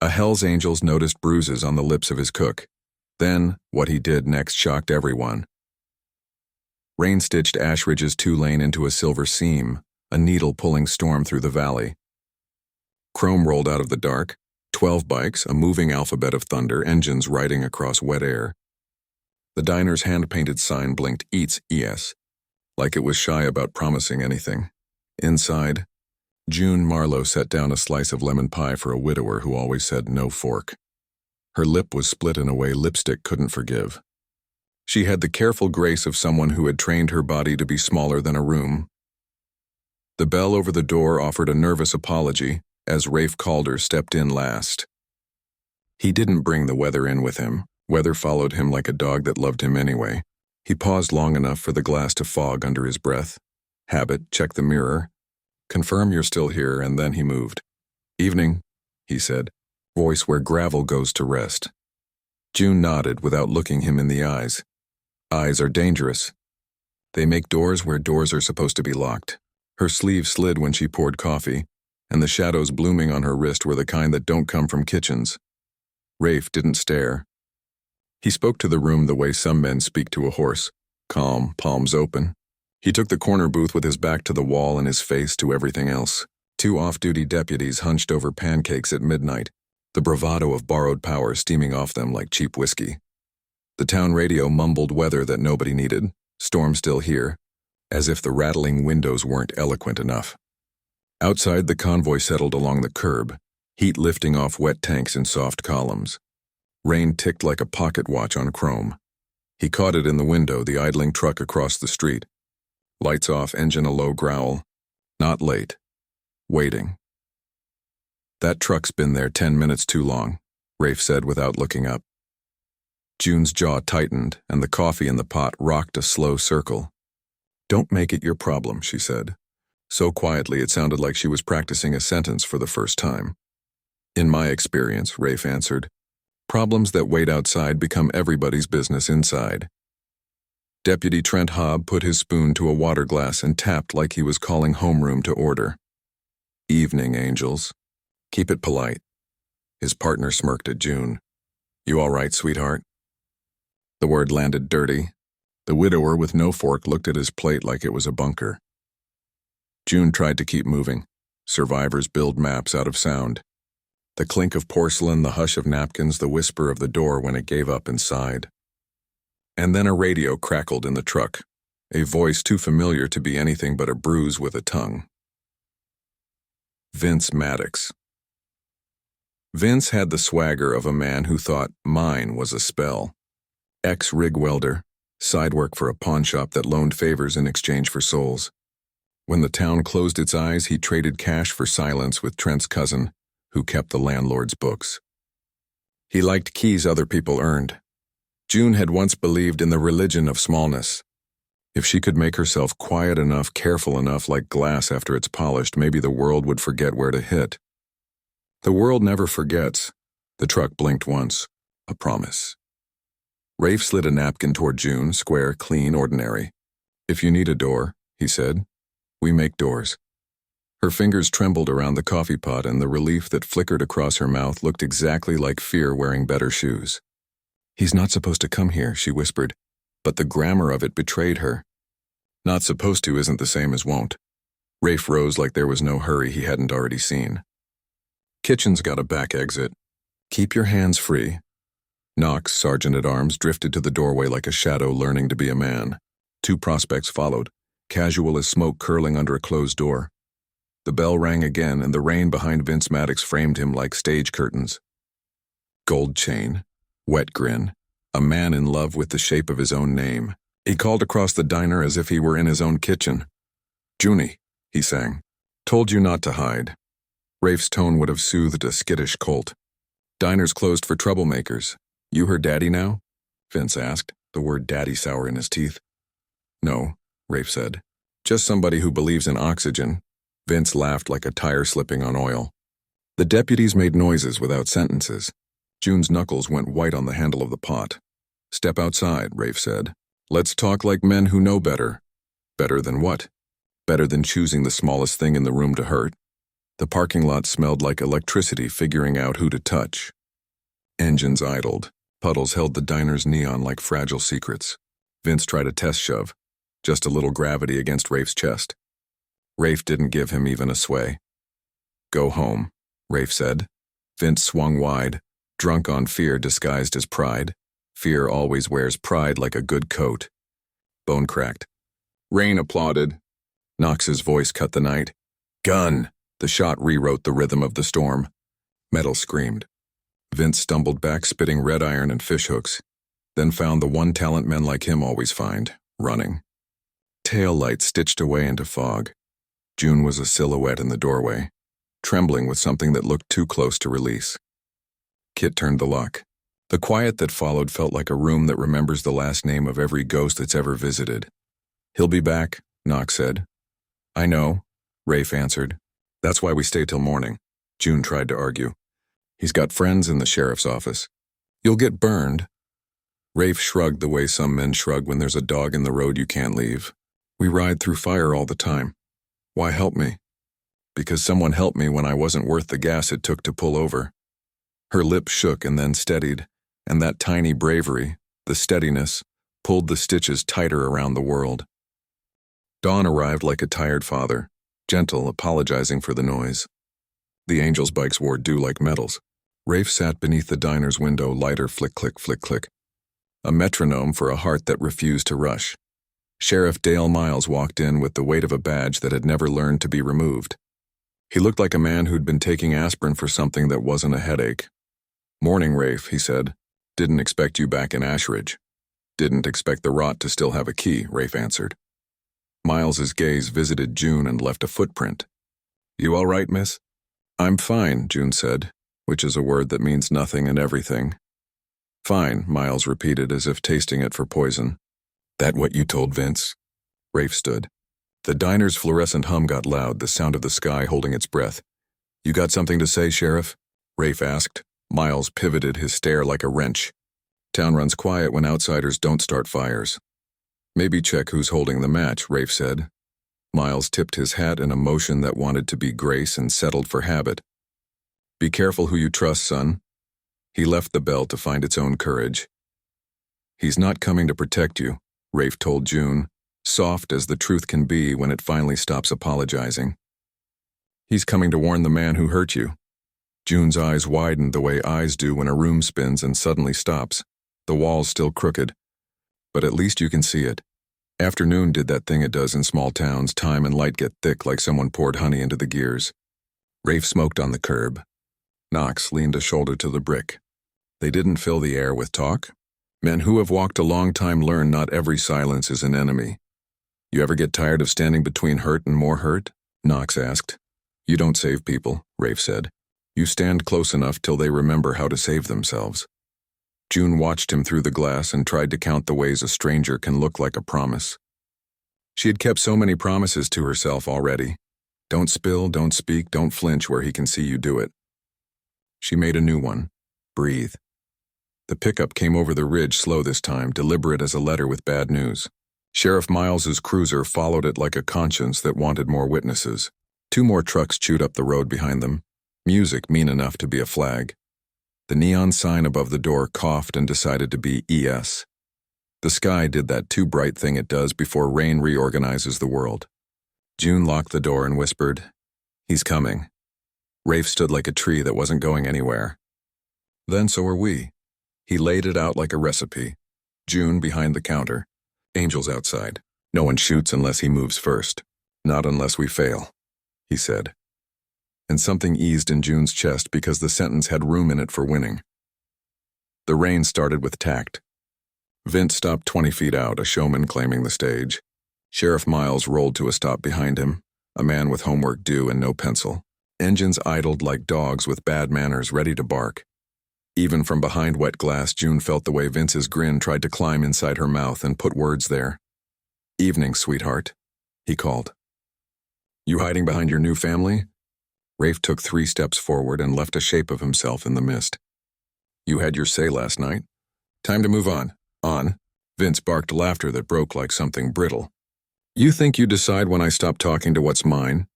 A Hell's Angels noticed bruises on the lips of his cook. Then, what he did next shocked everyone. Rain stitched Ashridge's 2-lane into a silver seam, a needle pulling storm through the valley. Chrome rolled out of the dark, 12 bikes, a moving alphabet of thunder, engines riding across wet air. The diner's hand-painted sign blinked Eats ES, like it was shy about promising anything. Inside, June Marlowe set down a slice of lemon pie for a widower who always said no fork. Her lip was split in a way lipstick couldn't forgive. She had the careful grace of someone who had trained her body to be smaller than a room. The bell over the door offered a nervous apology as Rafe Calder stepped in last. He didn't bring the weather in with him. Weather followed him like a dog that loved him anyway. He paused long enough for the glass to fog under his breath. Habit, check the mirror. Confirm you're still here, and then he moved. Evening, he said, voice where gravel goes to rest. June nodded without looking him in the eyes. Eyes are dangerous. They make doors where doors are supposed to be locked. Her sleeve slid when she poured coffee, and the shadows blooming on her wrist were the kind that don't come from kitchens. Rafe didn't stare. He spoke to the room the way some men speak to a horse, calm, palms open. He took the corner booth with his back to the wall and his face to everything else. 2 off-duty deputies hunched over pancakes at midnight, the bravado of borrowed power steaming off them like cheap whiskey. The town radio mumbled weather that nobody needed, storm still here, as if the rattling windows weren't eloquent enough. Outside, the convoy settled along the curb, heat lifting off wet tanks in soft columns. Rain ticked like a pocket watch on chrome. He caught it in the window, the idling truck across the street. Lights off, engine a low growl. Not late. Waiting. That truck's been there 10 minutes too long, Rafe said without looking up. June's jaw tightened, and the coffee in the pot rocked a slow circle. Don't make it your problem, she said. So quietly it sounded like she was practicing a sentence for the first time. In my experience, Rafe answered, problems that wait outside become everybody's business inside. Deputy Trent Hobb put his spoon to a water glass and tapped like he was calling homeroom to order. Evening, Angels. Keep it polite. His partner smirked at June. You all right, sweetheart? The word landed dirty. The widower with no fork looked at his plate like it was a bunker. June tried to keep moving. Survivors build maps out of sound. The clink of porcelain, the hush of napkins, the whisper of the door when it gave up and sighed. And then a radio crackled in the truck, a voice too familiar to be anything but a bruise with a tongue. Vince Maddox. Vince had the swagger of a man who thought mine was a spell. Ex-rig welder, side work for a pawn shop that loaned favors in exchange for souls. When the town closed its eyes, he traded cash for silence with Trent's cousin, who kept the landlord's books. He liked keys other people earned. June had once believed in the religion of smallness. If she could make herself quiet enough, careful enough, like glass after it's polished, maybe the world would forget where to hit. The world never forgets. The truck blinked once. A promise. Rafe slid a napkin toward June, square, clean, ordinary. If you need a door, he said, we make doors. Her fingers trembled around the coffee pot, and the relief that flickered across her mouth looked exactly like fear wearing better shoes. He's not supposed to come here, she whispered, but the grammar of it betrayed her. Not supposed to isn't the same as won't. Rafe rose like there was no hurry he hadn't already seen. Kitchen's got a back exit. Keep your hands free. Knox, sergeant-at-arms, drifted to the doorway like a shadow learning to be a man. 2 prospects followed, casual as smoke curling under a closed door. The bell rang again, and the rain behind Vince Maddox framed him like stage curtains. Gold chain. Wet grin, a man in love with the shape of his own name. He called across the diner as if he were in his own kitchen. Junie, he sang. Told you not to hide. Rafe's tone would have soothed a skittish colt. Diner's closed for troublemakers. You her daddy now? Vince asked, the word daddy sour in his teeth. No, Rafe said. Just somebody who believes in oxygen. Vince laughed like a tire slipping on oil. The deputies made noises without sentences. June's knuckles went white on the handle of the pot. Step outside, Rafe said. Let's talk like men who know better. Better than what? Better than choosing the smallest thing in the room to hurt. The parking lot smelled like electricity figuring out who to touch. Engines idled. Puddles held the diner's neon like fragile secrets. Vince tried a test shove, just a little gravity against Rafe's chest. Rafe didn't give him even a sway. "Go home," Rafe said. Vince swung wide, drunk on fear disguised as pride. Fear always wears pride like a good coat. Bone cracked. Rain applauded. Knox's voice cut the night. "Gun!" The shot rewrote the rhythm of the storm. Metal screamed. Vince stumbled back, spitting red iron and fishhooks, then found the one talent men like him always find, running. Tail lights stitched away into fog. June was a silhouette in the doorway, trembling with something that looked too close to release. Kit turned the lock. The quiet that followed felt like a room that remembers the last name of every ghost that's ever visited. "He'll be back," Knox said. "I know," Rafe answered. "That's why we stay till morning," June tried to argue. "He's got friends in the sheriff's office. You'll get burned." Rafe shrugged the way some men shrug when there's a dog in the road you can't leave. "We ride through fire all the time. Why help me?" "Because someone helped me when I wasn't worth the gas it took to pull over." Her lips shook and then steadied, and that tiny bravery, the steadiness, pulled the stitches tighter around the world. Dawn arrived like a tired father, gentle, apologizing for the noise. The angels' bikes wore dew like metals. Rafe sat beneath the diner's window, lighter flick-click, flick-click. A metronome for a heart that refused to rush. Sheriff Dale Miles walked in with the weight of a badge that had never learned to be removed. He looked like a man who'd been taking aspirin for something that wasn't a headache. "Morning, Rafe," he said. "Didn't expect you back in Ashridge." "Didn't expect the rot to still have a key," Rafe answered. Miles's gaze visited June and left a footprint. "You all right, miss?" "I'm fine," June said, which is a word that means nothing and everything. "Fine," Miles repeated as if tasting it for poison. "That what you told Vince?" Rafe stood. The diner's fluorescent hum got loud, the sound of the sky holding its breath. "You got something to say, Sheriff?" Rafe asked. Miles pivoted his stare like a wrench. "Town runs quiet when outsiders don't start fires." "Maybe check who's holding the match," Rafe said. Miles tipped his hat in a motion that wanted to be grace and settled for habit. "Be careful who you trust, son." He left the bell to find its own courage. "He's not coming to protect you," Rafe told June, soft as the truth can be when it finally stops apologizing. "He's coming to warn the man who hurt you." June's eyes widened the way eyes do when a room spins and suddenly stops, the walls still crooked. "But at least you can see it. Afternoon did that thing it does in small towns, time and light get thick like someone poured honey into the gears." Rafe smoked on the curb. Knox leaned a shoulder to the brick. They didn't fill the air with talk. Men who have walked a long time learn not every silence is an enemy. "You ever get tired of standing between hurt and more hurt?" Knox asked. "You don't save people," Rafe said. "You stand close enough till they remember how to save themselves." June watched him through the glass and tried to count the ways a stranger can look like a promise. She had kept so many promises to herself already. Don't spill, don't speak, don't flinch where he can see you do it. She made a new one. Breathe. The pickup came over the ridge slow this time, deliberate as a letter with bad news. Sheriff Miles's cruiser followed it like a conscience that wanted more witnesses. 2 more trucks chewed up the road behind them. Music mean enough to be a flag. The neon sign above the door coughed and decided to be ES. The sky did that too bright thing it does before rain reorganizes the world. June locked the door and whispered, "He's coming." Rafe stood like a tree that wasn't going anywhere. "Then so are we." He laid it out like a recipe. June behind the counter. Angels outside. "No one shoots unless he moves first. Not unless we fail," he said. And something eased in June's chest because the sentence had room in it for winning. The rain started with tact. Vince stopped 20 feet out, a showman claiming the stage. Sheriff Miles rolled to a stop behind him, a man with homework due and no pencil. Engines idled like dogs with bad manners ready to bark. Even from behind wet glass, June felt the way Vince's grin tried to climb inside her mouth and put words there. "Evening, sweetheart," he called. "You hiding behind your new family?" Rafe took 3 steps forward and left a shape of himself in the mist. "You had your say last night. Time to move on." "On?" Vince barked laughter that broke like something brittle. "You think you decide when I stop talking to what's mine?"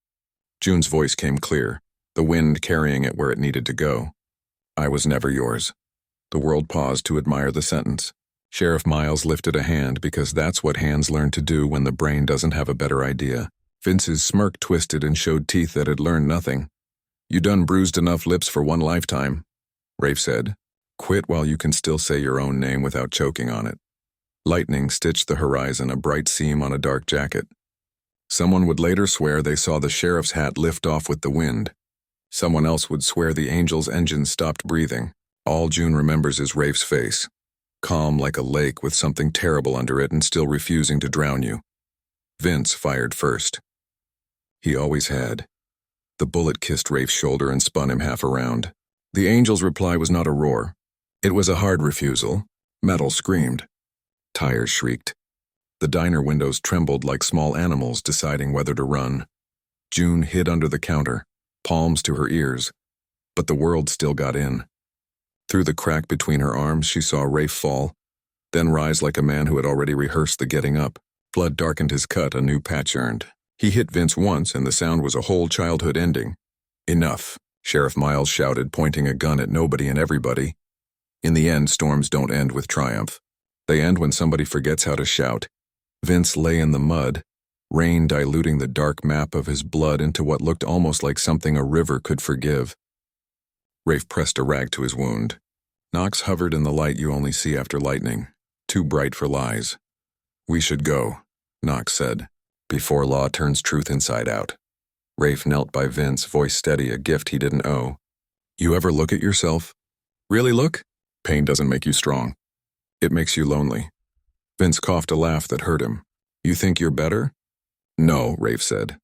June's voice came clear. the wind carrying it where it needed to go. I was never yours. The world paused to admire the sentence. Sheriff Miles lifted a hand because that's what hands learn to do when the brain doesn't have a better idea. Vince's smirk twisted and showed teeth that had learned nothing. You done bruised enough lips for one lifetime, Rafe said. Quit while you can still say your own name without choking on it. Lightning stitched the horizon, a bright seam on a dark jacket. Someone would later swear they saw the sheriff's hat lift off with the wind. Someone else would swear the Angel's engine stopped breathing. All June remembers is Rafe's face. Calm like a lake with something terrible under it and still refusing to drown you. Vince fired first. He always had. The bullet kissed Rafe's shoulder and spun him half around. The Angel's reply was not a roar. It was a hard refusal. Metal screamed. Tires shrieked. The diner windows trembled like small animals deciding whether to run. June hid under the counter, palms to her ears. But the world still got in. Through the crack between her arms, she saw Rafe fall, then rise like a man who had already rehearsed the getting up. Blood darkened his cut, a new patch earned. He hit Vince once, and the sound was a whole childhood ending. Enough, Sheriff Miles shouted, pointing a gun at nobody and everybody. In the end, storms don't end with triumph. They end when somebody forgets how to shout. Vince lay in the mud, rain diluting the dark map of his blood into what looked almost like something a river could forgive. Rafe pressed a rag to his wound. Knox hovered in the light you only see after lightning, too bright for lies. We should go, Knox said, before law turns truth inside out. Rafe knelt by Vince, voice steady, a gift he didn't owe. You ever look at yourself? Really look? Pain doesn't make you strong. It makes you lonely. Vince coughed a laugh that hurt him. You think you're better? No, Rafe said.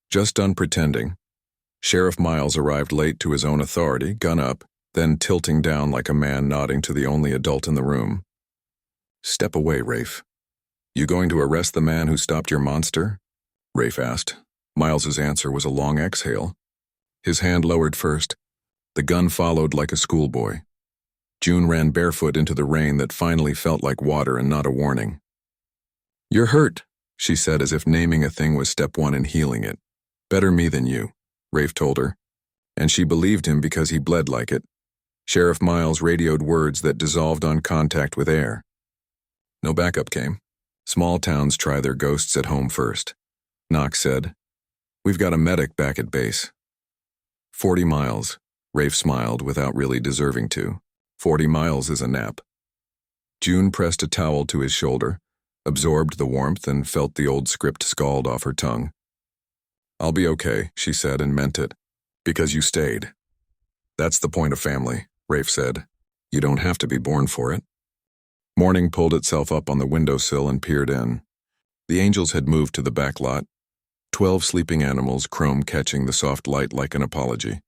Just done pretending. Sheriff Miles arrived late to his own authority, gun up, then tilting down like a man nodding to the only adult in the room. Step away, Rafe. You going to arrest the man who stopped your monster? Rafe asked. Miles's answer was a long exhale. His hand lowered first. The gun followed like a schoolboy. June ran barefoot into the rain that finally felt like water and not a warning. You're hurt, she said, as if naming a thing was step one in healing it. Better me than you, Rafe told her. And she believed him because he bled like it. Sheriff Miles radioed words that dissolved on contact with air. No backup came. Small towns try their ghosts at home first. Knox said, We've got a medic back at base. 40 miles, Rafe smiled without really deserving to. 40 miles is a nap. June pressed a towel to his shoulder, absorbed the warmth, and felt the old script scald off her tongue. I'll be okay, she said, and meant it. Because you stayed. That's the point of family, Rafe said. You don't have to be born for it. Morning pulled itself up on the windowsill and peered in. The Angels had moved to the back lot. 12 sleeping animals, chrome catching the soft light like an apology.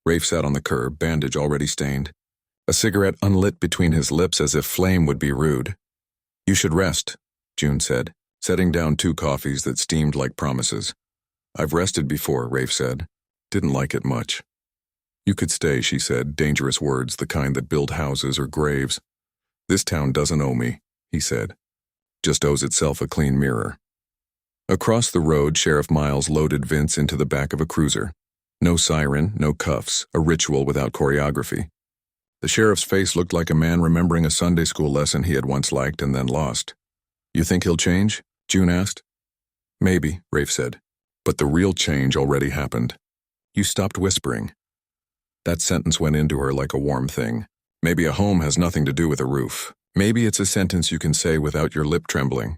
Rafe sat on the curb, bandage already stained. A cigarette unlit between his lips as if flame would be rude. You should rest, June said, setting down 2 coffees that steamed like promises. I've rested before, Rafe said. Didn't like it much. You could stay, she said, dangerous words, the kind that build houses or graves. This town doesn't owe me, he said. Just owes itself a clean mirror. Across the road, Sheriff Miles loaded Vince into the back of a cruiser. No siren, no cuffs, a ritual without choreography. The sheriff's face looked like a man remembering a Sunday school lesson he had once liked and then lost. You think he'll change? June asked. Maybe, Rafe said. But the real change already happened. You stopped whispering. That sentence went into her like a warm thing. Maybe a home has nothing to do with a roof. Maybe it's a sentence you can say without your lip trembling.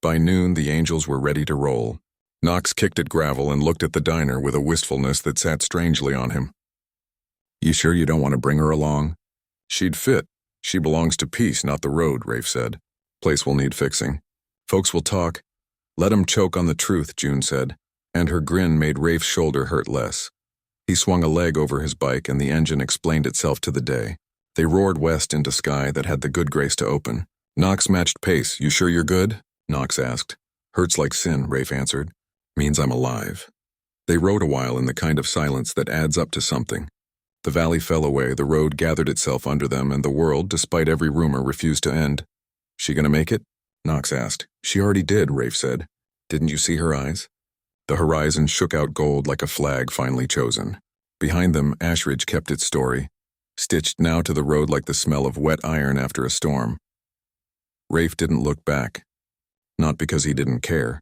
By noon, the Angels were ready to roll. Knox kicked at gravel and looked at the diner with a wistfulness that sat strangely on him. You sure you don't want to bring her along? She'd fit. She belongs to peace, not the road, Rafe said. Place will need fixing. Folks will talk. Let 'em choke on the truth, June said, and her grin made Rafe's shoulder hurt less. He swung a leg over his bike and the engine explained itself to the day. They roared west into sky that had the good grace to open. Knox matched pace. You sure you're good? Knox asked. Hurts like sin, Rafe answered. Means I'm alive. They rode a while in the kind of silence that adds up to something. The valley fell away, the road gathered itself under them, and the world, despite every rumor, refused to end. She gonna make it? Knox asked. She already did, Rafe said. Didn't you see her eyes? The horizon shook out gold like a flag finally chosen. Behind them, Ashridge kept its story, stitched now to the road like the smell of wet iron after a storm. Rafe didn't look back. Not because he didn't care,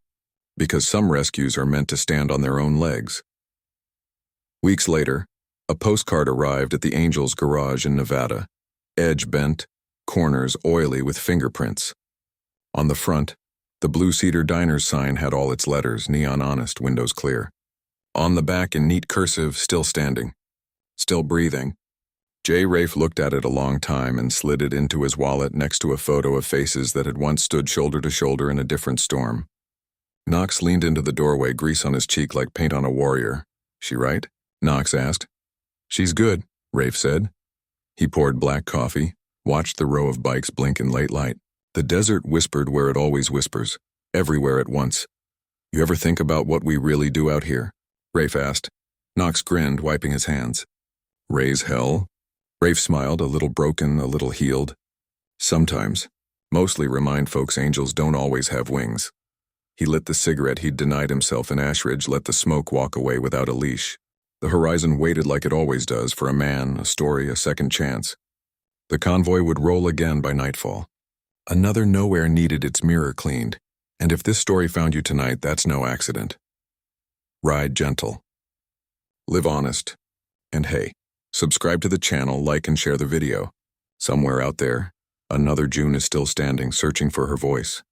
because some rescues are meant to stand on their own legs. Weeks later, a postcard arrived at the Angels' garage in Nevada, edge bent, corners oily with fingerprints. On the front, the Blue Cedar Diner's sign had all its letters, neon honest, windows clear. On the back in neat cursive, still standing, still breathing. J. Rafe looked at it a long time and slid it into his wallet next to a photo of faces that had once stood shoulder to shoulder in a different storm. Knox leaned into the doorway, grease on his cheek like paint on a warrior. "She right?" Knox asked. "She's good," Rafe said. He poured black coffee, watched the row of bikes blink in late light. The desert whispered where it always whispers, everywhere at once. "You ever think about what we really do out here?" Rafe asked. Knox grinned, wiping his hands. "Raise hell?" Rafe smiled, a little broken, a little healed. "Sometimes. Mostly remind folks angels don't always have wings." He lit the cigarette he'd denied himself, and Ashridge let the smoke walk away without a leash. The horizon waited like it always does for a man, a story, a second chance. The convoy would roll again by nightfall. Another nowhere needed its mirror cleaned, and if this story found you tonight, that's no accident. Ride gentle. Live honest. And hey, subscribe to the channel, like and share the video. Somewhere out there, another June is still standing, searching for her voice.